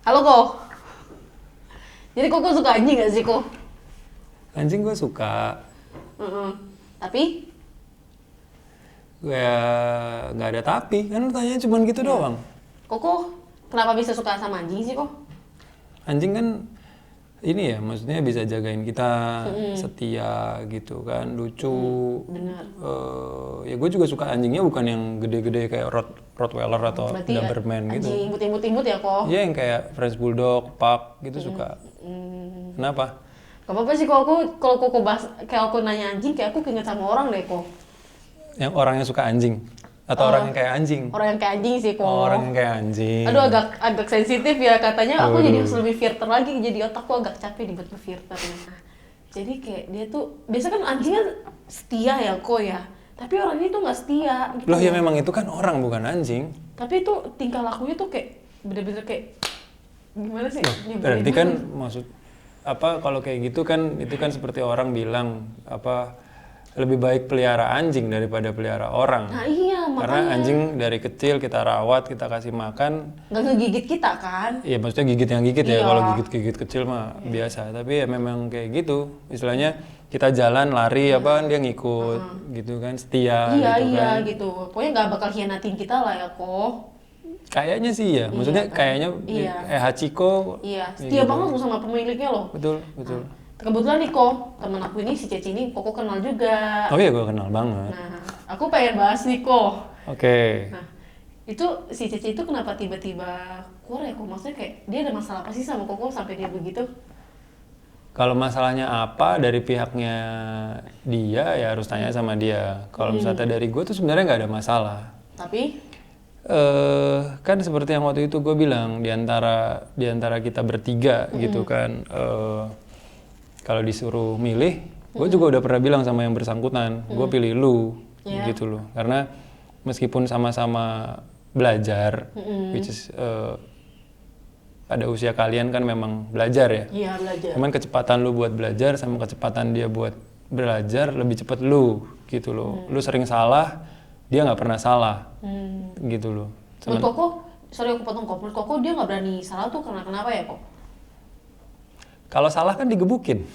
Halo kok. Jadi kok suka anjing gak sih kok? Anjing gue suka. Tapi Gue nggak ada tapi, kan lu tanya cuman gitu doang. Koko kenapa bisa suka sama anjing sih kok? Anjing kan ini ya, maksudnya bisa jagain kita, setia gitu kan, lucu. Benar. Ya gue juga suka anjingnya bukan yang gede-gede kayak Rottweiler atau Berarti Doberman gitu. anjing imut-imut ya kok? Iya yang kayak French Bulldog, Pug gitu suka. Kenapa? Gak apa-apa sih kalau koko bahas kayak aku nanya anjing kayak aku keinget sama orang deh kok. Yang orang yang suka anjing atau orang yang kayak anjing? Orang yang kayak anjing sih kok. Orang yang kayak anjing. Aduh agak sensitif ya katanya aku jadi harus lebih filter lagi, jadi otakku agak capek dibuat filter. Nah, jadi kayak dia tuh biasa kan anjing kan setia ya kok ya, tapi orang ini tuh nggak setia. Gitu Loh ya memang itu kan orang bukan anjing. Tapi itu tingkah lakunya tuh kayak bener-bener kayak gimana sih? Berarti kan maksud apa kalau kayak gitu kan itu kan seperti orang bilang apa lebih baik pelihara anjing daripada pelihara orang. Nah iya Karena makanya. anjing dari kecil kita rawat, kita kasih makan. Nggak ngegigit kita kan? Iya maksudnya gigit yang gigit ya, Iya. kalau gigit kecil mah biasa. Tapi ya memang kayak gitu. Istilahnya kita jalan lari apa kan dia ngikut gitu kan, setia Iya gitu iya kan. gitu. Pokoknya nggak bakal hianatin kita lah ya kok. Kayaknya sih ya, maksudnya kayaknya Iya. Hachiko. Iya, setia banget loh sama pemiliknya loh. Betul, betul. Kebetulan nih kok, temen aku ini si Ceci ini Koko kenal juga. Oh iya gue kenal banget. Nah, aku pengen bahas nih kok. Oke. Nah, itu si Ceci itu kenapa tiba-tiba keluar ya kok? Maksudnya kayak dia ada masalah apa sih sama Koko sampai dia begitu? Kalau masalahnya apa dari pihaknya dia ya harus tanya sama dia. Kalau misalnya dari gue tuh sebenarnya nggak ada masalah. Tapi Kan seperti yang waktu itu gue bilang di antara kita bertiga gitu kan. Kalau disuruh milih, gue juga udah pernah bilang sama yang bersangkutan, gue pilih lu gitu loh. Karena meskipun sama-sama belajar, which is pada usia kalian kan memang belajar ya. iya belajar. Cuman kecepatan lu buat belajar sama kecepatan dia buat belajar lebih cepat lu gitu loh. Lu sering salah, dia nggak pernah salah gitu loh. Menurut Koko, sorry aku potong kok. Menurut Koko dia nggak berani salah tuh karena kenapa ya kok? Kalau salah kan digebukin.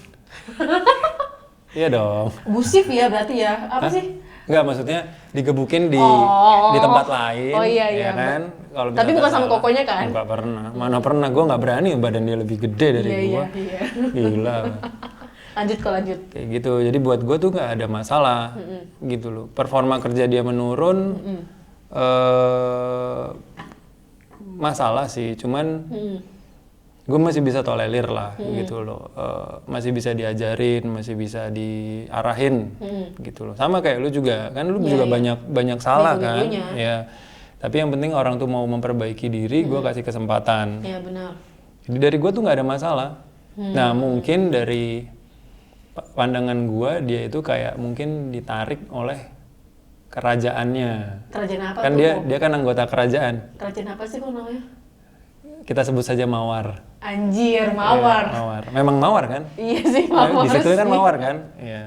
Iya dong. Abusif ya berarti ya? Apa sih? Enggak, maksudnya digebukin di tempat lain. Oh iya iya. Ya kan? Kalau Tapi misalkan bukan sama salah, Kokonya kan? Enggak pernah. Mana pernah, gue nggak berani, badan dia lebih gede dari Iya gue. iya. Gila. Lanjut kok lanjut. Kayak gitu. Jadi buat gue tuh nggak ada masalah gitu loh. Performa kerja dia menurun. Masalah sih, cuman gue masih bisa tolerir lah gitu loh. Masih bisa diajarin, masih bisa diarahin gitu loh. Sama kayak lu juga, kan lu juga banyak salah kan. Ya. Tapi yang penting orang tuh mau memperbaiki diri, gue kasih kesempatan. Iya benar. Jadi dari gue tuh nggak ada masalah. Nah mungkin dari pandangan gue dia itu kayak mungkin ditarik oleh kerajaannya. Kerajaan apa Kan tuh? dia kan anggota kerajaan. Kerajaan apa sih kok namanya? Kita sebut saja Mawar. Anjir, Mawar. Iya, Mawar. Memang Mawar kan? Iya sih Mawar. Di situ kan sih. Mawar kan? Iya.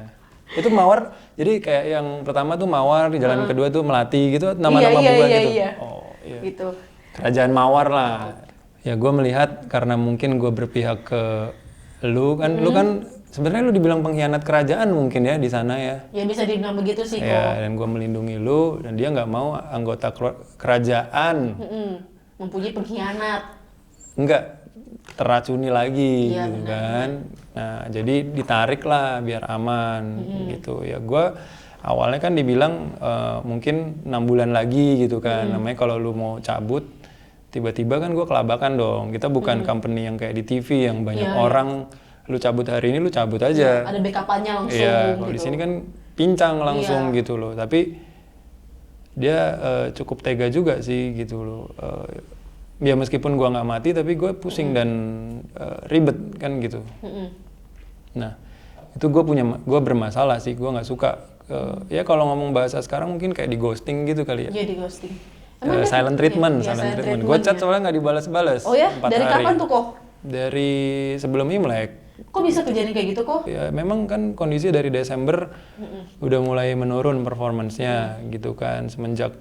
Itu Mawar. Jadi kayak yang pertama tuh Mawar, di jalan kedua tuh Melati gitu, nama-nama bunga gitu. Iya. Oh, iya. Gitu. Kerajaan Mawar lah. Ya gue melihat karena mungkin gue berpihak ke lu kan, lu kan sebenarnya lu dibilang pengkhianat kerajaan mungkin ya di sana ya. Ya bisa dibilang begitu sih kok. Ya, dan gue melindungi lu dan dia nggak mau anggota kerajaan Mempunyai pengkhianat. enggak teracuni lagi Iya, gitu kan. Nah, jadi ditarik lah biar aman gitu. Ya gue awalnya kan dibilang mungkin 6 bulan lagi gitu kan. Namanya kalau lu mau cabut tiba-tiba kan gue kelabakan dong. Kita bukan company yang kayak di TV yang banyak orang lu cabut hari ini lu cabut aja. Ada backup-nya langsung Iya, kalau gitu. di sini kan pincang langsung gitu loh. Tapi dia cukup tega juga sih gitu loh. Ya meskipun gua nggak mati tapi gue pusing dan ribet kan gitu. Nah itu gue bermasalah sih. Gue nggak suka. Ya kalau ngomong bahasa sekarang mungkin kayak di ghosting gitu kali ya. Iya di ghosting. Silent treatment, Iya, silent treatment. Gue chat soalnya nggak dibalas-balas. Oh ya? 4 Dari hari. kapan tuh kok? Dari sebelum Imlek. Kok bisa kejadian kayak gitu kok? Ya memang kan kondisi dari Desember udah mulai menurun performance-nya gitu kan semenjak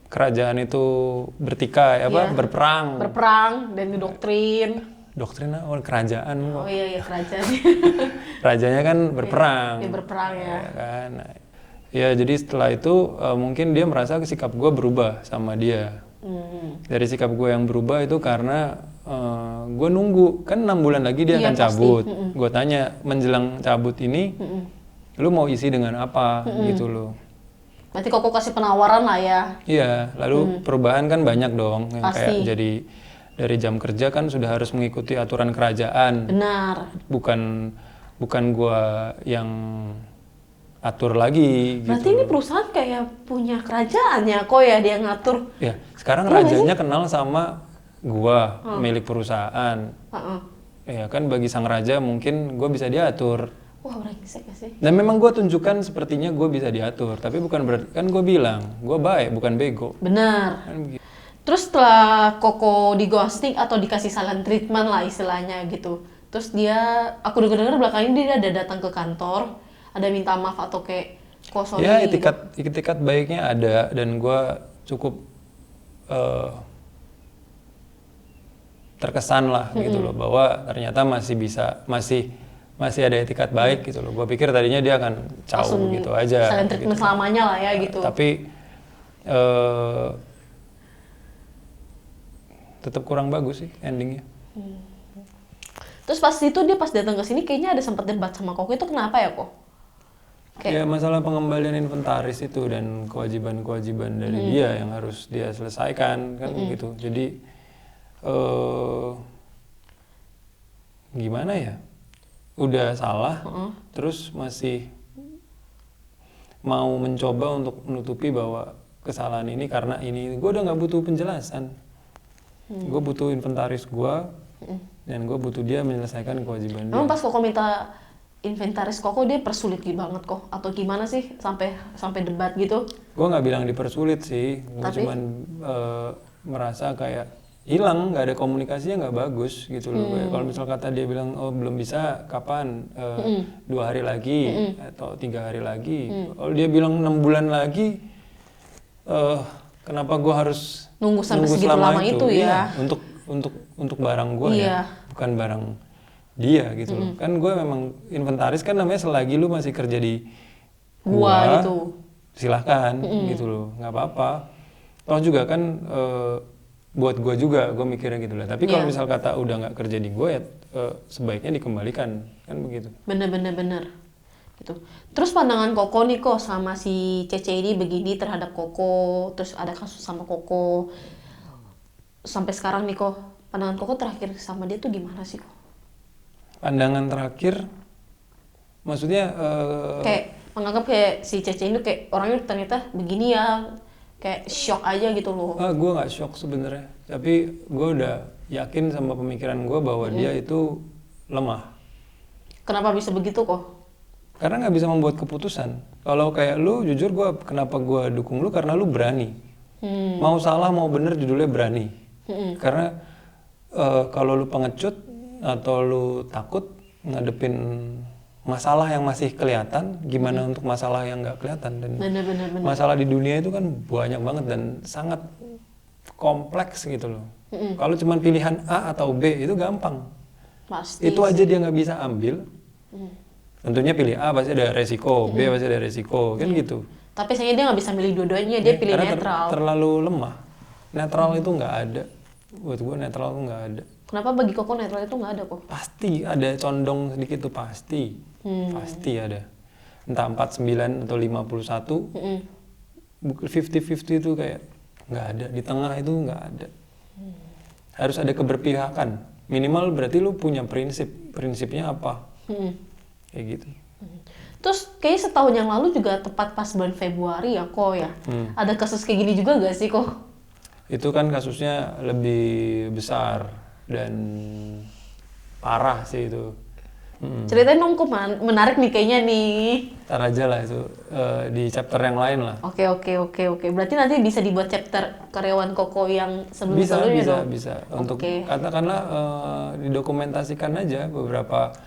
kerajaan itu bertikai Iya. berperang. Berperang dan ngedoktrin. Doktrin kerajaan kok. Oh iya kerajaan. Rajanya kan berperang. Dia berperang ya. Ya kan. Ya jadi setelah itu mungkin dia merasa sikap gue berubah sama dia. Dari sikap gue yang berubah itu karena gue nunggu kan 6 bulan lagi dia Iya, akan cabut. Gue tanya menjelang cabut ini, lu mau isi dengan apa gitu loh. Berarti Koko kasih penawaran lah ya. Iya, lalu perubahan kan banyak dong yang Pasti. kayak jadi dari jam kerja kan sudah harus mengikuti aturan kerajaan. Benar. Bukan gua yang atur lagi Berarti gitu. ini perusahaan kayak punya kerajaannya kok ya dia ngatur. Ya, sekarang rajanya kenal sama gua, milik perusahaan. Heeh. Ya kan bagi sang raja mungkin gua bisa diatur. Wah brengsek ya sih. Dan memang gua tunjukkan sepertinya gua bisa diatur, tapi bukan berarti kan gua bilang gua baik bukan bego. Benar. Kan begitu. Terus setelah Koko di ghosting atau dikasih silent treatment lah istilahnya gitu. Terus dia, aku dengar belakangan ini dia ada datang ke kantor, ada minta maaf atau kayak kok sorry Ya gitu. itikat baiknya ada dan gua cukup terkesan lah gitu loh bahwa ternyata masih ada etikat baik gitu loh. Gua pikir tadinya dia akan Langsung jauh gitu aja. silent treatment gitu. selamanya lah ya gitu. Tapi tetap kurang bagus sih endingnya. Terus pas itu dia pas datang ke sini kayaknya ada sempat debat sama Koko, itu kenapa ya kok? Ya masalah pengembalian inventaris itu dan kewajiban-kewajiban dari dia yang harus dia selesaikan kan gitu. Jadi gimana ya? Udah salah, terus masih mau mencoba untuk menutupi bahwa kesalahan ini karena ini. Gue udah nggak butuh penjelasan. Gue butuh inventaris gue dan gue butuh dia menyelesaikan kewajiban dia. Emang pas Koko minta inventaris Koko dia persulit banget kok atau gimana sih sampai debat gitu? Gue nggak bilang dipersulit sih, gue Tapi? cuman merasa kayak hilang, nggak ada komunikasinya nggak bagus gitu loh. Kayak kalau misal kata dia bilang oh belum bisa, kapan? 2 hari lagi atau 3 hari lagi. Kalau dia bilang 6 bulan lagi, kenapa gue harus Nunggu sampai segitu selama lama itu ya? Iya, untuk barang gue Iya. ya, bukan barang dia gitu loh. Kan gue memang inventaris kan namanya selagi lu masih kerja di Gua gitu. silahkan gitu loh, nggak apa-apa. Toh juga kan buat gue juga, gue mikirnya gitu lah. Tapi kalau Iya. misal kata udah nggak kerja di gue ya sebaiknya dikembalikan kan begitu. Bener gitu. Terus pandangan Koko nih kok sama si Cece ini begini terhadap Koko, terus ada kasus sama Koko. Sampai sekarang nih kok, pandangan Koko terakhir sama dia tuh gimana sih kok? Pandangan terakhir, maksudnya Kayak menganggap kayak si Cece ini kayak orangnya ternyata begini ya, kayak shock aja gitu loh. gue nggak shock sebenarnya, tapi gue udah yakin sama pemikiran gue bahwa dia itu lemah. Kenapa bisa begitu kok? Karena nggak bisa membuat keputusan. Kalau kayak lu, jujur kenapa gue dukung lu karena lu berani. Mau salah mau bener judulnya berani. Karena kalau lu pengecut atau lu takut ngadepin masalah yang masih kelihatan, gimana untuk masalah yang nggak kelihatan. Dan Bener. masalah di dunia itu kan banyak banget dan sangat kompleks gitu loh. Kalau cuma pilihan A atau B itu gampang. Pasti. Itu aja dia nggak bisa ambil. Tentunya pilih A pasti ada resiko, B pasti ada resiko, kan gitu. Tapi sayangnya dia nggak bisa milih dua-duanya, dia pilih Karena netral. terlalu lemah. Netral itu nggak ada. Buat gue netral itu nggak ada. Kenapa bagi Koko netral itu nggak ada kok? Pasti ada condong sedikit tuh pasti. Pasti ada. Entah 49 atau 51. 50-50 itu kayak nggak ada. Di tengah itu nggak ada. Harus ada keberpihakan. Minimal berarti lu punya prinsip. Prinsipnya apa? Kayak gitu. Terus kayaknya setahun yang lalu juga tepat pas bulan Februari ya kok ya. Ada kasus kayak gini juga gak sih kok? Itu kan kasusnya lebih besar dan parah sih itu. Ceritain dong kok menarik nih kayaknya nih. Ntar aja lah itu di chapter yang lain lah. Oke. Berarti nanti bisa dibuat chapter karyawan Koko yang sebelum-sebelumnya dong? Bisa. Untuk Oke. katakanlah didokumentasikan aja beberapa.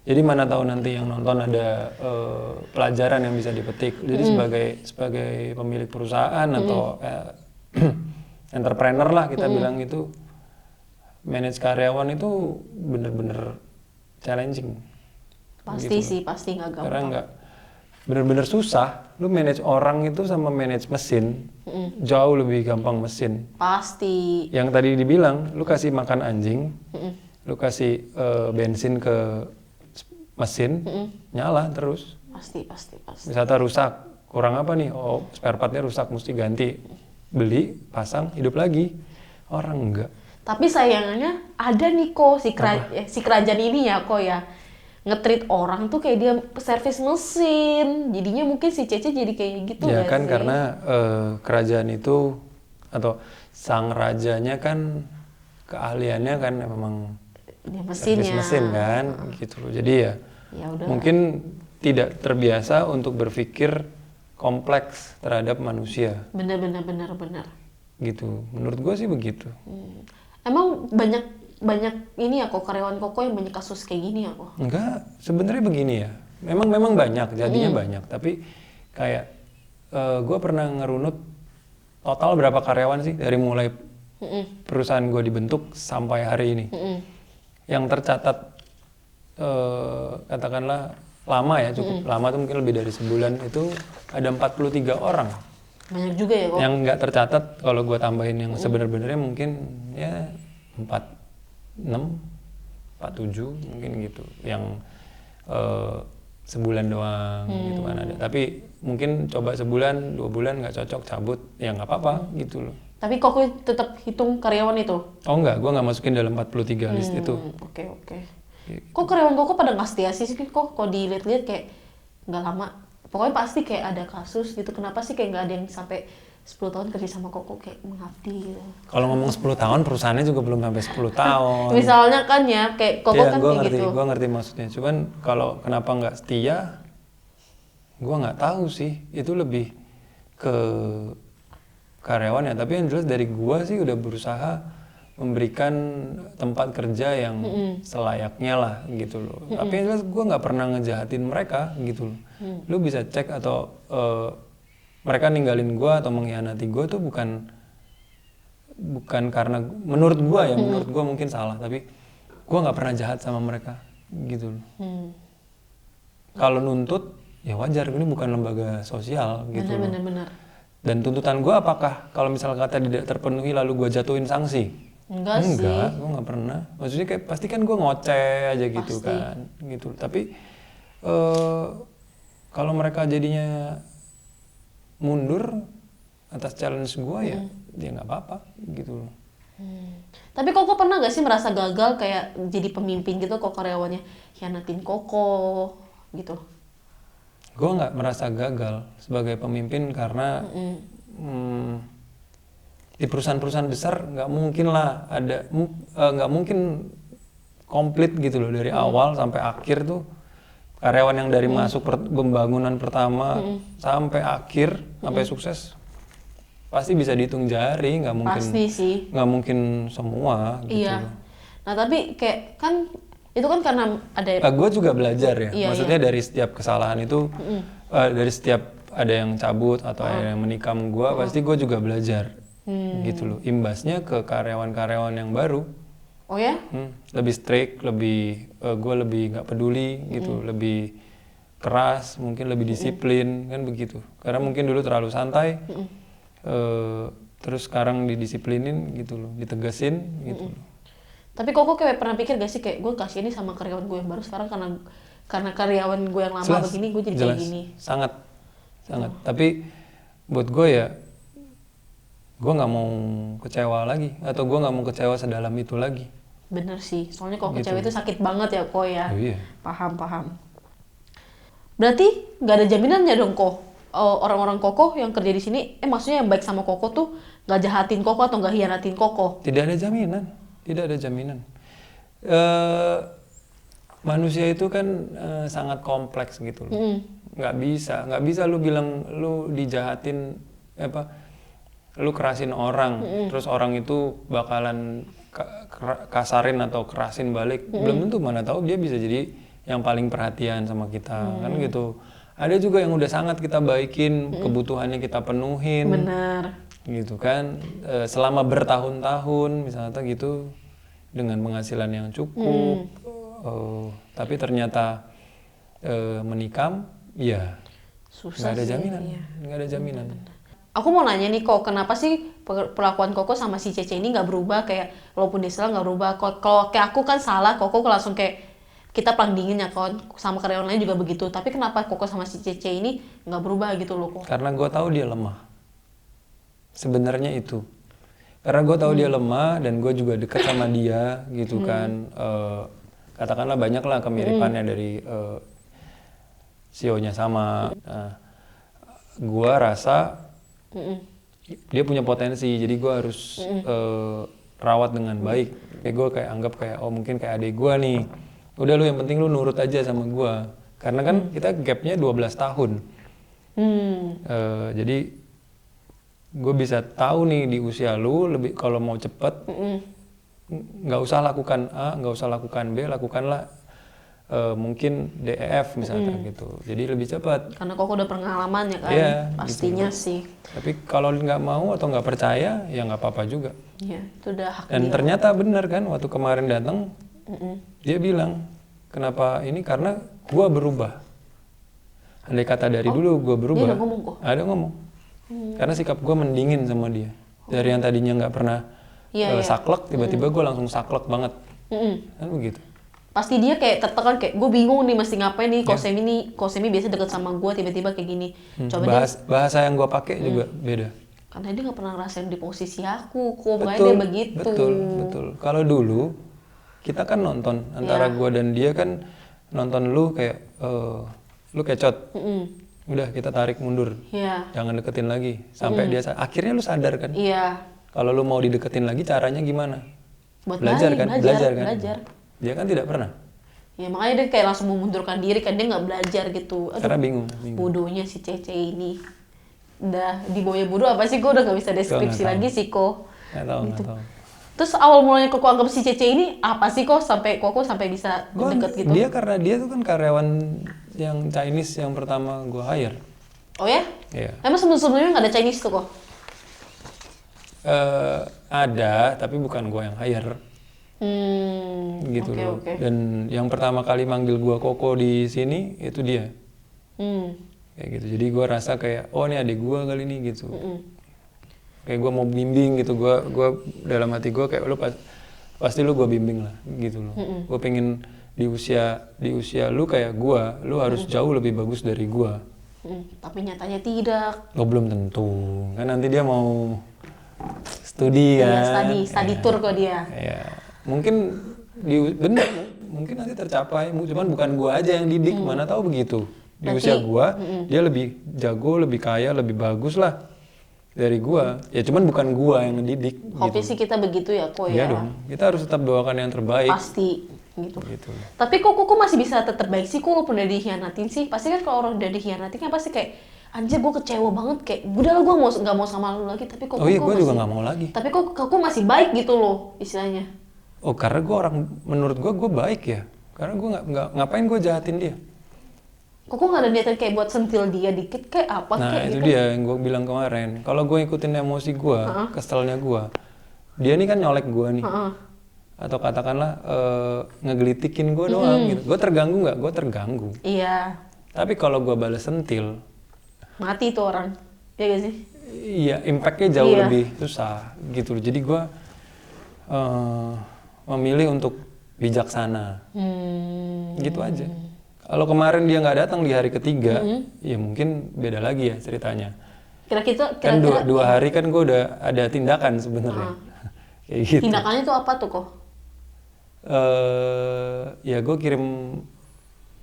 Jadi mana tahu nanti yang nonton ada pelajaran yang bisa dipetik. Jadi sebagai pemilik perusahaan atau entrepreneur lah kita bilang itu, manage karyawan itu bener-bener challenging. Pasti sih, pasti nggak gampang. Karena nggak bener-bener susah. Lu manage orang itu sama manage mesin jauh lebih gampang mesin. Pasti. Yang tadi dibilang, lu kasih makan anjing, lu kasih bensin ke mesin, nyala terus. Pasti. Wisata rusak, kurang apa nih? Oh, spare partnya rusak, mesti ganti. Beli, pasang, hidup lagi. Orang enggak. Tapi sayangnya ada nih kok si kerajaan ini ya kok ya nge-treat orang tuh kayak dia servis mesin. Jadinya mungkin si Cece jadi kayak gitu Ya nggak kan sih? karena kerajaan itu atau sang rajanya kan keahliannya kan memang Dia servis mesinnya. mesin kan gitu loh. Jadi ya Ya udah. mungkin tidak terbiasa untuk berpikir kompleks terhadap manusia Bener. gitu. Menurut gue sih begitu. Emang banyak ini ya kok karyawan Koko yang banyak kasus kayak gini ya kok? Enggak, sebenarnya begini ya. Memang banyak, jadinya banyak. Tapi kayak gue pernah ngerunut total berapa karyawan sih dari mulai perusahaan gue dibentuk sampai hari ini. Yang tercatat katakanlah lama ya, cukup lama tuh mungkin lebih dari sebulan itu ada 43 orang. Banyak juga ya kok? Yang nggak tercatat kalau gue tambahin yang sebenarnya mungkin ya 46, 47 mungkin gitu. Yang sebulan doang gitu kan ada. Tapi mungkin coba sebulan, 2 bulan nggak cocok cabut, ya nggak apa-apa gitu loh. Tapi Koko tetap hitung karyawan itu? Oh enggak, gue nggak masukin dalam 43 list itu. Oke. Kok karyawan Koko pada nggak setia sih? Kok dilihat-lihat kayak nggak lama? Pokoknya pasti kayak ada kasus gitu. Kenapa sih kayak nggak ada yang sampai 10 tahun kerja sama Koko kayak mengabdi gitu? Kalau ngomong 10 tahun, perusahaannya juga belum sampai 10 tahun. Misalnya kan ya, kayak Koko Ya, kan gue kayak ngerti, gitu. gue ngerti maksudnya. Cuman kalau kenapa nggak setia, gue nggak tahu sih. Itu lebih ke karyawan ya. Tapi yang jelas dari gue sih udah berusaha memberikan tempat kerja yang selayaknya lah gitu loh. Tapi yang jelas gue nggak pernah ngejahatin mereka gitu loh. Lu bisa cek atau mereka ninggalin gue atau mengkhianati gue tuh bukan karena menurut gue ya, menurut gue mungkin salah, tapi gue nggak pernah jahat sama mereka gitu loh. Kalau nuntut ya wajar, ini bukan lembaga sosial gitu loh. Bener. Dan tuntutan gue apakah kalau misalnya kata tidak terpenuhi lalu gue jatuhin sanksi? Enggak sih. Gue nggak pernah. Maksudnya kayak pasti kan gue ngoceh aja gitu Pasti. kan, gitu. Tapi kalau mereka jadinya mundur atas challenge gue ya, dia nggak apa-apa gitu loh. Tapi Koko pernah gak sih merasa gagal kayak jadi pemimpin gitu kok karyawannya hianatin Koko gitu? Gue nggak merasa gagal sebagai pemimpin karena di perusahaan-perusahaan besar nggak mungkin lah ada nggak mungkin komplit gitu loh dari awal sampai akhir tuh karyawan yang dari masuk pembangunan pertama sampai akhir sampai sukses pasti bisa dihitung jari, nggak mungkin. Pasti sih. Nggak mungkin semua gitu Iya. loh. Nah tapi kayak kan itu kan karena ada Gue juga belajar ya, Iya, maksudnya dari setiap kesalahan itu, dari setiap ada yang cabut atau ada yang menikam gue, pasti gue juga belajar, gitu loh. Imbasnya ke karyawan-karyawan yang baru, oh ya? lebih strict, gue lebih nggak peduli, gitu, lebih keras, mungkin lebih disiplin, kan begitu. Karena mungkin dulu terlalu santai, terus sekarang didisiplinin, gitu loh, ditegasin, gitu loh. Tapi Koko kayak pernah pikir gak sih kayak gue kasih ini sama karyawan gue yang baru sekarang karena karyawan gue yang lama Jelas, begini gue jadi jelas. kayak gini. Sangat. Tapi buat gue ya, gue nggak mau kecewa lagi atau gue nggak mau kecewa sedalam itu lagi. Bener sih, soalnya kalau Gitu. kecewa itu sakit banget ya Ko ya. Oh, iya. Paham. Berarti nggak ada jaminannya dong Ko. Orang-orang Koko yang kerja di sini, maksudnya yang baik sama Koko tuh nggak jahatin Koko atau nggak hianatin Koko. Tidak ada jaminan. Manusia itu kan sangat kompleks gitu loh. Nggak bisa lu bilang lu dijahatin lu kerasin orang, terus orang itu bakalan kasarin atau kerasin balik. Belum tentu, mana tahu dia bisa jadi yang paling perhatian sama kita, kan gitu. Ada juga yang udah sangat kita baikin, kebutuhannya kita penuhin. Bener. gitu kan. Selama bertahun-tahun misalnya gitu dengan penghasilan yang cukup, tapi ternyata menikam, ya Susah nggak ada sih, jaminan, iya. nggak ada jaminan. Aku mau nanya nih kok, kenapa sih perlakuan Koko sama si Cece ini nggak berubah, kayak walaupun dia salah nggak berubah. Kalau kayak aku kan salah, Koko langsung kayak kita perang dingin ya kan, sama karyawan lain juga begitu. Tapi kenapa Koko sama si Cece ini nggak berubah gitu loh kok? Karena gue tahu dia lemah. Sebenarnya itu. Karena gue tahu dia lemah dan gue juga dekat sama dia gitu kan. Katakanlah banyak lah kemiripannya dari CEO-nya sama. Gue rasa dia punya potensi, jadi gue harus rawat dengan baik. Kayak gue kayak anggap kayak mungkin kayak adik gue nih. Udah lu yang penting lu nurut aja sama gue. Karena kan kita gapnya 12 tahun. Jadi gue bisa tahu nih di usia lu lebih kalau mau cepet nggak usah lakukan A, nggak usah lakukan B, lakukanlah mungkin DEF misalkan gitu. Jadi lebih cepat. Karena Koko udah pengalaman ya kan, Iya, pastinya gitu. sih. Tapi kalau nggak mau atau nggak percaya, ya nggak apa-apa juga. Iya, itu udah hak Dan dia. ternyata benar kan, waktu kemarin datang, dia bilang, kenapa ini? Karena gua berubah. Andai kata dari dulu gua berubah. Dia udah ngomong kok? Ada ngomong. Karena sikap gua mendingin sama dia. Dari yang tadinya nggak pernah Iya, iya. saklek, tiba-tiba gua langsung saklek banget. Kan begitu. Pasti dia kayak tertekan, kayak gue bingung nih mesti ngapain nih, Kosemi biasa deket sama gue, tiba-tiba kayak gini. Coba dia, Bahasa yang gua pakai juga beda. karena dia nggak pernah ngerasain di posisi aku, kok makanya dia begitu. Betul. Kalau dulu kita kan nonton antara gua dan dia kan nonton lu kayak lu kecot. Udah kita tarik mundur. Iya, Jangan deketin lagi sampai dia akhirnya lu sadar kan. iya. Kalau lu mau dideketin lagi caranya gimana? Buat Belajar baik, kan? belajar, kan? belajar. Dia kan tidak pernah. Ya makanya dia kayak langsung memundurkan diri kan, dia nggak belajar gitu. Aduh, Karena bingung. bodohnya si Cece ini. Udah dibawanya bodoh apa sih, gue udah nggak bisa deskripsi Nggak tahu. lagi sih kok. Nggak tahu. Terus awal mulanya Koko anggap si Cece ini apa sih kok sampai Koko sampai bisa Gua, deket gitu? dia karena dia tuh kan karyawan yang Chinese yang pertama gua hire. Oh ya? Iya. Emang sebelum-sebelumnya nggak ada Chinese tuh kok? Ada, tapi bukan gua yang hire. Gitu Oke, loh. oke. Dan yang pertama kali manggil gua Koko di sini itu dia. Hmm. Kayak gitu. Jadi gua rasa kayak ini adik gua kali ini gitu. Kayak gua mau bimbing gitu. Gua dalam hati gua kayak pasti lu gua bimbing lah gitu loh. Gua pengen di usia lu kayak gua, lu harus jauh lebih bagus dari gua. Tapi nyatanya tidak. Belum tentu. Kan nanti dia mau studi Iya, kan. study tour kok dia. Ya, mungkin bener, mungkin nanti tercapai. Cuman bukan gua aja yang didik, mana tahu begitu. Di Berarti, usia gua, dia lebih jago, lebih kaya, lebih bagus lah dari gua. Ya cuman bukan gua yang ngedidik. Hobi sih kita begitu ya kok Iya ya. dong, kita harus tetap doakan yang terbaik. Pasti gitu. Gitu. Tapi kok masih bisa tetap baik sih, kok walaupun udah dikhianatin sih. Pasti kan kalau orang udah dikhianatin kan pasti kayak anjir gue kecewa banget, kayak udahlah gue nggak mau sama lu lagi, tapi kok Oh iya, kok gua masih, juga nggak mau lagi. tapi kok masih baik gitu loh istilahnya. Oh karena gua menurut gua baik ya. Karena gua nggak ngapain gua jahatin dia. Kok nggak ada niatan kayak buat sentil dia dikit kayak apa Nah kayak itu gitu. dia yang gue bilang kemarin. Kalau gue ikutin emosi gue, keselnya gue, dia nih kan nyolek gue nih, atau katakanlah ngegelitikin gue doang gitu. Gue terganggu nggak? Gue terganggu. Iya, Tapi kalau gue balas sentil, mati tuh orang, ya gak sih? iya impactnya jauh Iya. lebih susah gitu. Jadi gue memilih untuk bijaksana, gitu aja. Kalau kemarin dia nggak datang di hari ketiga, ya mungkin beda lagi ya ceritanya. Kira-kira Kan dua hari kan gue udah ada tindakan sebenarnya. Kayak gitu. tindakannya tuh apa tuh kok? Ya gue kirim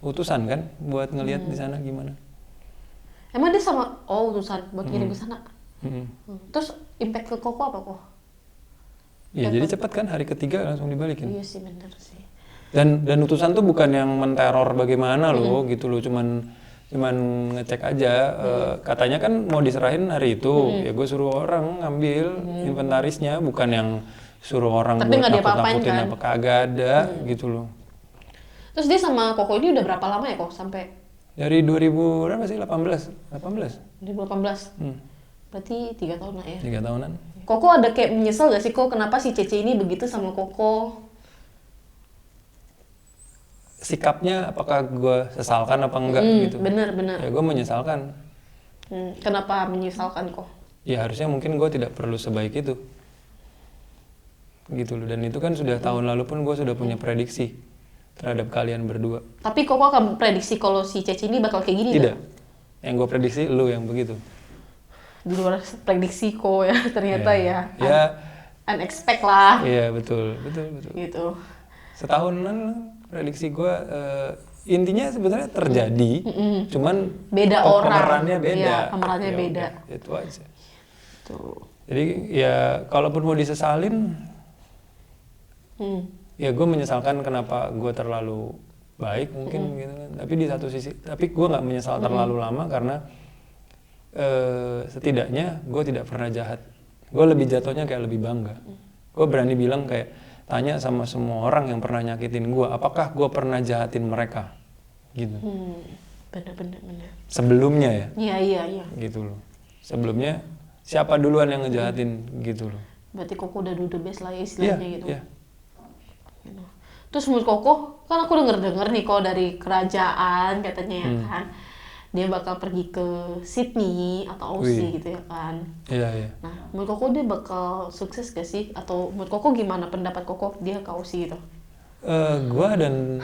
utusan kan buat ngelihat di sana gimana. Emang dia sama utusan buat kirim ke sana. Mm-mm. Terus impact ke Koko apa kok? Ya jadi cepat kan hari ketiga langsung dibalikin. Iya sih, bener sih. Dan utusan tuh bukan yang menteror bagaimana loh gitu loh, cuman ngecek aja. Katanya kan mau diserahin hari itu, ya gue suruh orang ngambil inventarisnya, bukan yang suruh orang Tapi buat nggak diapa-apain nakut-nakutin kan? apa kagak ada gitu loh. Terus dia sama Koko ini udah berapa lama ya kok sampai Dari 2000 berapa sih? 18. 2018? Hmm. Berarti 3 tahun lah ya. 3 tahunan. Koko ada kayak menyesal gak sih kok kenapa si Cece ini begitu sama Koko? Sikapnya apakah gue sesalkan apa enggak gitu. Bener. Ya gue menyesalkan. Kenapa menyesalkan kok? Ya harusnya mungkin gue tidak perlu sebaik itu. Gitu loh. Dan itu kan sudah tahun lalu pun gue sudah punya prediksi terhadap kalian berdua. Tapi Koko akan prediksi kalau si Cece ini bakal kayak gini Tidak. gak? Yang gue prediksi lu yang begitu. Di luar prediksi kok ya ternyata ya. Ya. Unexpect lah. Iya betul. Gitu. Setahunan prediksi gue intinya sebenarnya terjadi, cuman Beda orang. pemerannya beda. Iya, pemerannya Ya beda. udah, itu aja. Tuh. Jadi ya kalaupun mau disesalin, ya gue menyesalkan kenapa gue terlalu baik mungkin gitu kan. Tapi di satu sisi, tapi gue nggak menyesal terlalu lama karena setidaknya gue tidak pernah jahat. Gue lebih jatuhnya kayak lebih bangga. Gue berani bilang kayak tanya sama semua orang yang pernah nyakitin gue, apakah gue pernah jahatin mereka, gitu. Bener. Sebelumnya ya. Iya. Gitu loh. Sebelumnya siapa duluan yang ngejahatin gitu loh. Berarti Koko udah do the best lah ya istilahnya gitu. Iya. Gitu. Terus menurut Koko, kan aku denger nih kok dari kerajaan katanya ya kan, dia bakal pergi ke Sydney atau Aussie gitu ya kan. Iya. Nah, menurut Koko dia bakal sukses gak sih? Atau menurut Koko gimana pendapat Koko dia ke Aussie gitu? Gue dan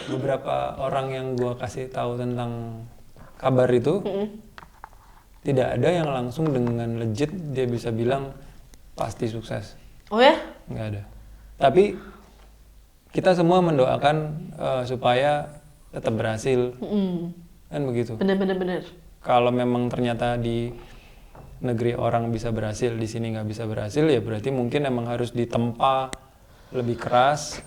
beberapa orang yang gue kasih tahu tentang kabar itu, tidak ada yang langsung dengan legit dia bisa bilang pasti sukses. Oh ya? Nggak ada. Tapi kita semua mendoakan supaya tetap berhasil. Kan begitu. Bener. Kalau memang ternyata di negeri orang bisa berhasil, di sini nggak bisa berhasil, ya berarti mungkin emang harus ditempa lebih keras.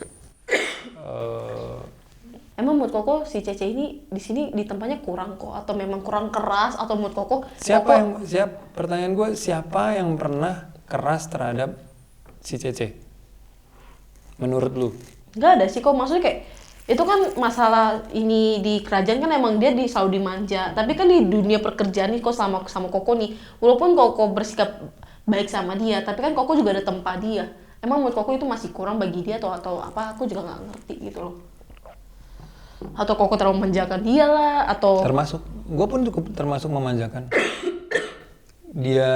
Emang menurut Koko si Cece ini di sini ditempanya kurang kok, atau memang kurang keras, atau menurut Koko? Pertanyaan gue, siapa yang pernah keras terhadap si Cece? Menurut lu? Nggak ada sih kok, maksudnya kayak itu kan masalah ini di kerajaan kan emang dia selalu dimanja, tapi kan di dunia pekerjaan nih kok sama Koko nih, walaupun Koko bersikap baik sama dia, tapi kan Koko juga ada tempat dia. Emang menurut Koko itu masih kurang bagi dia atau apa? Aku juga nggak ngerti gitu loh. Atau Koko terlalu memanjakan dia lah, atau Termasuk, gue pun cukup termasuk memanjakan. Dia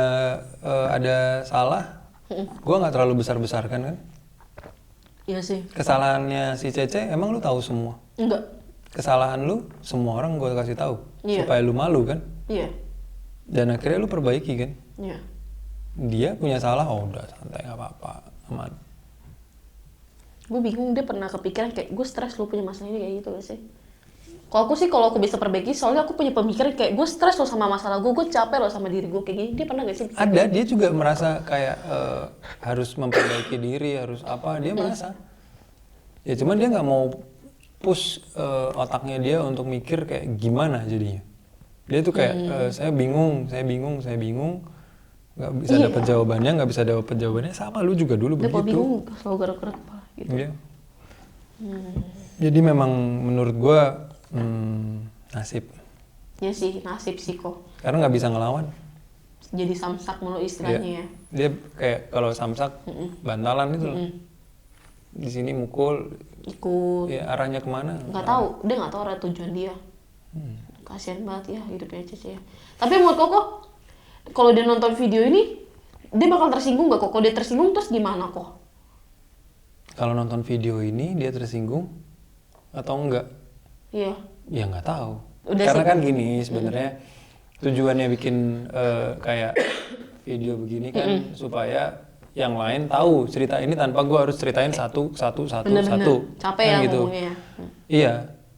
ada salah, gue nggak terlalu besar-besarkan kan. iya sih. Kesalahannya si Cece emang lu tahu semua. Enggak. Kesalahan lu semua orang gue kasih tahu. Iya. Supaya lu malu kan. Iya. Dan akhirnya lu perbaiki kan. Iya. Dia punya salah, oh udah santai nggak apa-apa, aman. Gue bingung dia pernah kepikiran kayak gue stres lu punya masalah ini kayak gitu gak sih? Kalau aku bisa perbaiki, soalnya aku punya pemikiran kayak gue stres loh sama masalah gue capek loh sama diri gue kayak gini. Dia pernah gak sih? Ada, dia juga merasa kayak harus memperbaiki diri, harus apa, dia merasa. Ya cuman dia nggak mau push otaknya dia untuk mikir kayak gimana jadinya. Dia tuh kayak saya bingung, nggak bisa dapat jawabannya, sama lu juga dulu Dia begitu. kalau bingung selalu gerak-gerak kepala gitu. Iya. Jadi memang menurut gua nasib. Ya sih, nasib sih kok. Karena nggak bisa ngelawan. Jadi samsak mulu istilahnya ya. Dia kayak kalau samsak bantalan itu loh. Di sini mukul. Ikut. Ya arahnya kemana? Nggak tahu, dia nggak tahu arah tujuan dia. Kasian banget ya hidupnya Cece ya. Tapi menurut Koko, kalau dia nonton video ini, dia bakal tersinggung nggak kok? Kalau dia tersinggung terus gimana kok? Kalau nonton video ini dia tersinggung atau enggak? Iya. Ya nggak tahu. Udah Karena sih. kan gini sebenarnya tujuannya bikin kayak video begini kan supaya yang lain tahu cerita ini tanpa gua harus ceritain satu. Bener-bener. Capek ya gitu. ngomongnya ya.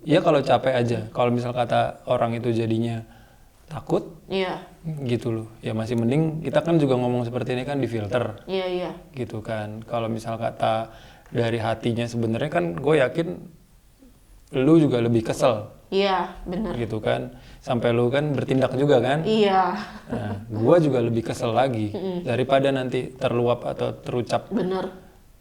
Iya kalau capek aja. Kalau misal kata orang itu jadinya takut, Iya. gitu loh. Ya masih mending kita kan juga ngomong seperti ini kan di filter, Iya. gitu kan. Kalau misal kata dari hatinya sebenarnya kan gue yakin lu juga lebih kesel. Iya, bener. Gitu kan. Sampai lu kan bertindak juga kan. Iya. Nah, gue juga lebih kesel lagi. Daripada nanti terluap atau terucap Bener.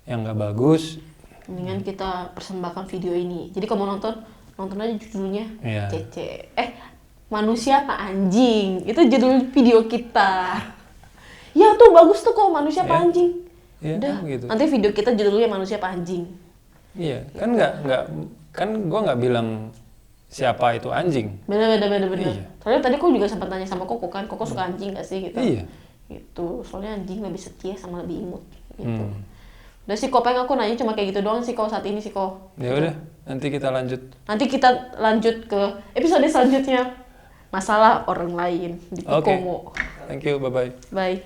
yang nggak bagus. Mendingan kita persembahkan video ini. Jadi kalau mau nonton aja judulnya Iya. Cece. manusia apa anjing? Itu judul video kita. Ya tuh bagus tuh kok, manusia apa Ya. anjing? Iya, Udah, gitu. nanti video kita judulnya manusia apa anjing. Iya, kan nggak kan gua nggak bilang siapa itu anjing. Bener. Iya. Soalnya tadi aku juga sempat tanya sama Koko kan, Koko suka anjing gak sih gitu? Iya. Gitu, soalnya anjing lebih setia sama lebih imut gitu. Hmm. Udah sih kok pengen aku nanya cuma kayak gitu doang sih kok saat ini sih kok. Ya udah, nanti kita lanjut. Nanti kita lanjut ke episode selanjutnya. Masalah orang lain di Oke. Pikomo. Thank you, bye-bye. Bye.